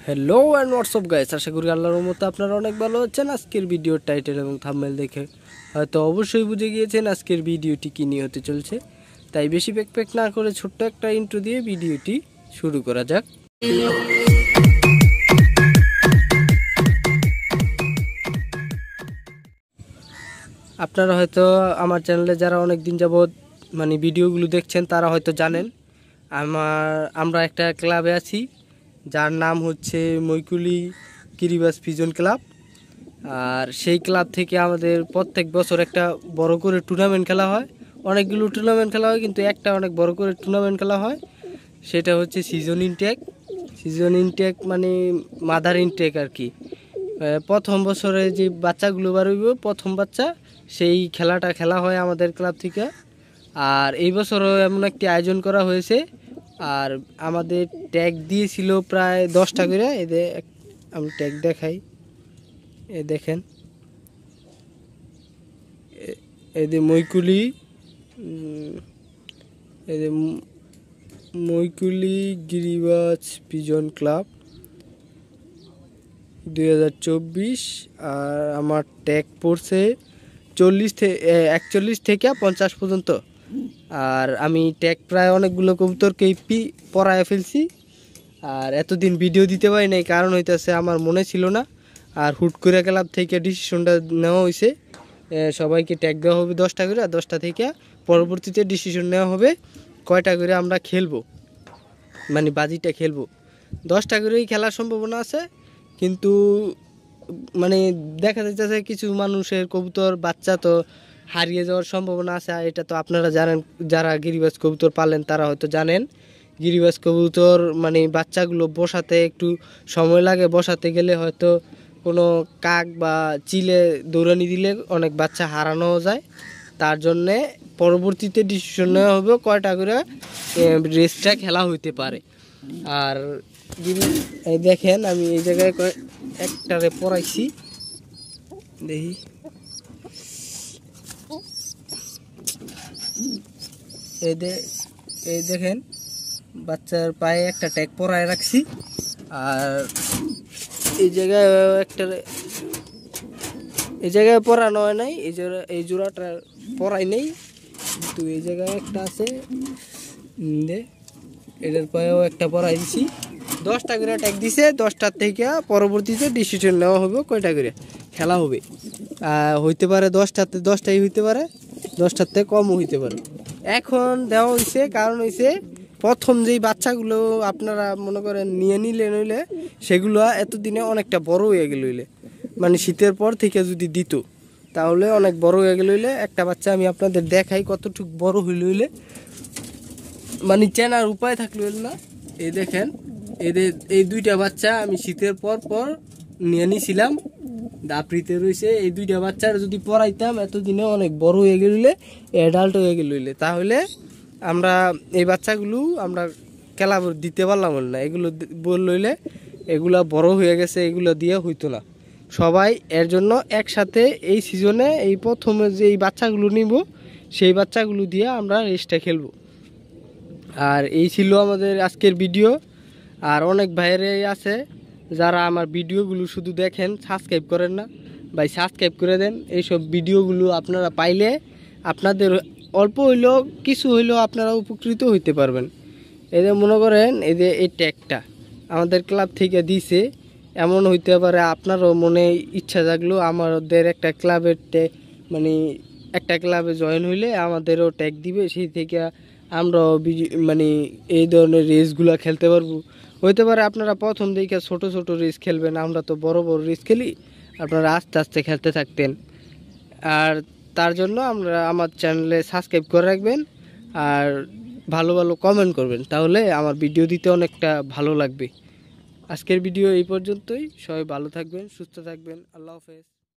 Hello and WhatsApp guys, আশা করি আল্লাহর রহমতে আপনারা অনেক ভালো আছেন। আজকের ভিডিওর টাইটেল এবং থাম্বনেল দেখে হয়তো অবশ্যই বুঝে গিয়েছেন আজকের ভিডিওটি কী নিয়ে হতে চলছে। তাই বেশি প্যাক না করে ছোট্ট একটা ইন্ট্রো দিয়ে ভিডিওটি শুরু করা যাক। আপনারা হয়তো আমার চ্যানেলে যারা অনেক দিন যাবৎ ভিডিওগুলো দেখছেন তারা হয়তো জানেন আমরা একটা ক্লাবে আছি যার নাম হচ্ছে মৈকুলি কিরিবাস পিজন ক্লাব। আর সেই ক্লাব থেকে আমাদের প্রত্যেক বছর একটা বড় করে টুর্নামেন্ট খেলা হয়। অনেকগুলো টুর্নামেন্ট খেলা হয়, কিন্তু একটা অনেক বড় করে টুর্নামেন্ট খেলা হয়, সেটা হচ্ছে সিজন ইনটেক মানে মাদার ইনটেক আর কি। প্রথম বছরে যে বাচ্চাগুলো বাড়ইব, প্রথম বাচ্চা, সেই খেলাটা খেলা হয় আমাদের ক্লাব থেকে। আর এই বছরও এমন একটি আয়োজন করা হয়েছে। আর আমাদের ট্যাগ দিয়েছিল প্রায় 10টা করে। এদের আমি ট্যাগ দেখাই, এ দেখেন, এদের মৈকুলি গিরিবাজ পিজন ক্লাব 2024। আর আমার ট্যাগ পড়ছে 41 থেকে 50 পর্যন্ত। আর আমি ট্যাগ প্রায় অনেকগুলো কবুতরকেই পরায় ফেলছি। আর এতদিন ভিডিও দিতে পারি নাই, কারণ হইতেছে আমার মনে ছিল না। আর হুট করে ক্লাব থেকে ডিসিশনটা নেওয়া হয়েছে, সবাইকে ট্যাগ দেওয়া হবে 10টা করে। আর 10টা থেকে পরবর্তীতে ডিসিশন নেওয়া হবে কয়টা করে আমরা খেলবো, বাজিটা খেলবো। 10টা করেই খেলার সম্ভাবনা আছে, কিন্তু দেখা যাচ্ছে কিছু মানুষের কবুতর বাচ্চা তো হারিয়ে যাওয়ার সম্ভাবনা আছে। আর এটা তো আপনারা জানেন, যারা গিরিবাজ কবুতর পালেন তারা হয়তো জানেন। গিরিবাজ কবুতর বাচ্চাগুলো বসাতে একটু সময় লাগে, বসাতে গেলে হয়তো কোনো কাক বা চিলে দৌড়ানি দিলে অনেক বাচ্চা হারানোও যায়। তার জন্যে পরবর্তীতে ডিসিশন নেওয়া হবে কয়টা করে রেসটা খেলা হইতে পারে। আর দেখেন, আমি এই জায়গায় একটারে পড়াইছি, দেখি, এই দেখেন বাচ্চার পায়ে একটা ট্যাগ পরায় রাখছি। আর এই জায়গায় পরানো হয় নাই, এই জোড়াটা পরাই নেই, কিন্তু এই জায়গায় একটা আছে, এটার পায়েও একটা পরাই দিছি। 10টা করে ট্যাগ দিছে। 10টার থেকে পরবর্তীতে ডিসিশন নেওয়া হবে কয়টা করে খেলা হবে। হইতে পারে 10টাই হইতে পারে, 10টার থেকে কমও হইতে পারে। এখন দেওয়া হয়েছে কারণ হয়েছে প্রথম যেই বাচ্চাগুলো আপনারা মনে করেন নিয়ে নইলে সেগুলো এতদিনে অনেকটা বড় হয়ে গেল হইলে, শীতের পর থেকে যদি দিত তাহলে অনেক বড় হয়ে গেল হইলে। একটা বাচ্চা আমি আপনাদের দেখাই কতটুকু বড় হইলে চেনার উপায় থাকলো না। এই দেখেন, এই দুইটা বাচ্চা আমি শীতের পর নিয়ে নিয়েছিলাম, দাপড়িতে রয়েছে। এই দুইটা বাচ্চার যদি পড়াইতাম এতদিনে অনেক বড় হয়ে গেলে, অ্যাডাল্ট হয়ে গেলে, তাহলে আমরা এই বাচ্চাগুলো আমরা খেলা দিতে পারলাম না। এগুলো বললে এগুলা বড় হয়ে গেছে, এগুলো দিয়ে হইতো না। সবাই এর জন্য একসাথে এই সিজনে এই প্রথমে যে এই বাচ্চাগুলো নিব, সেই বাচ্চাগুলো দিয়ে আমরা রেসটা খেলবো। আর এই ছিল আমাদের আজকের ভিডিও। আর অনেক ভাইয়েরাই আছে যারা আমার ভিডিওগুলো শুধু দেখেন, সাবস্ক্রাইব করেন না। ভাই, সাবস্ক্রাইব করে দেন। এইসব ভিডিওগুলো আপনারা পাইলে আপনাদের অল্প হইলেও কিছু হইলেও আপনারা উপকৃত হইতে পারবেন। এদের মনে করেন এই ট্যাগটা আমাদের ক্লাব থেকে দিছে, এমন হইতে পারে আপনারও মনে ইচ্ছা জাগলো আমাদের একটা ক্লাবের একটা ক্লাবে জয়েন হইলে আমাদেরও ট্যাগ দিবে, সেই থেকে আমরাও এই ধরনের রেসগুলো খেলতে পারবো। হইতে পারে আপনারা প্রথম দিকে ছোট রেস খেলবেন, আমরা তো বড় রেস খেলি, আপনারা আস্তে আস্তে খেলতে থাকতেন। আর তার জন্য আমার চ্যানেলে সাবস্ক্রাইব করে রাখবেন আর ভালো কমেন্ট করবেন, তাহলে আমার ভিডিও দিতে অনেকটা ভালো লাগবে। আজকের ভিডিও এই পর্যন্তই। সবাই ভালো থাকবেন, সুস্থ থাকবেন। আল্লাহ হাফেজ।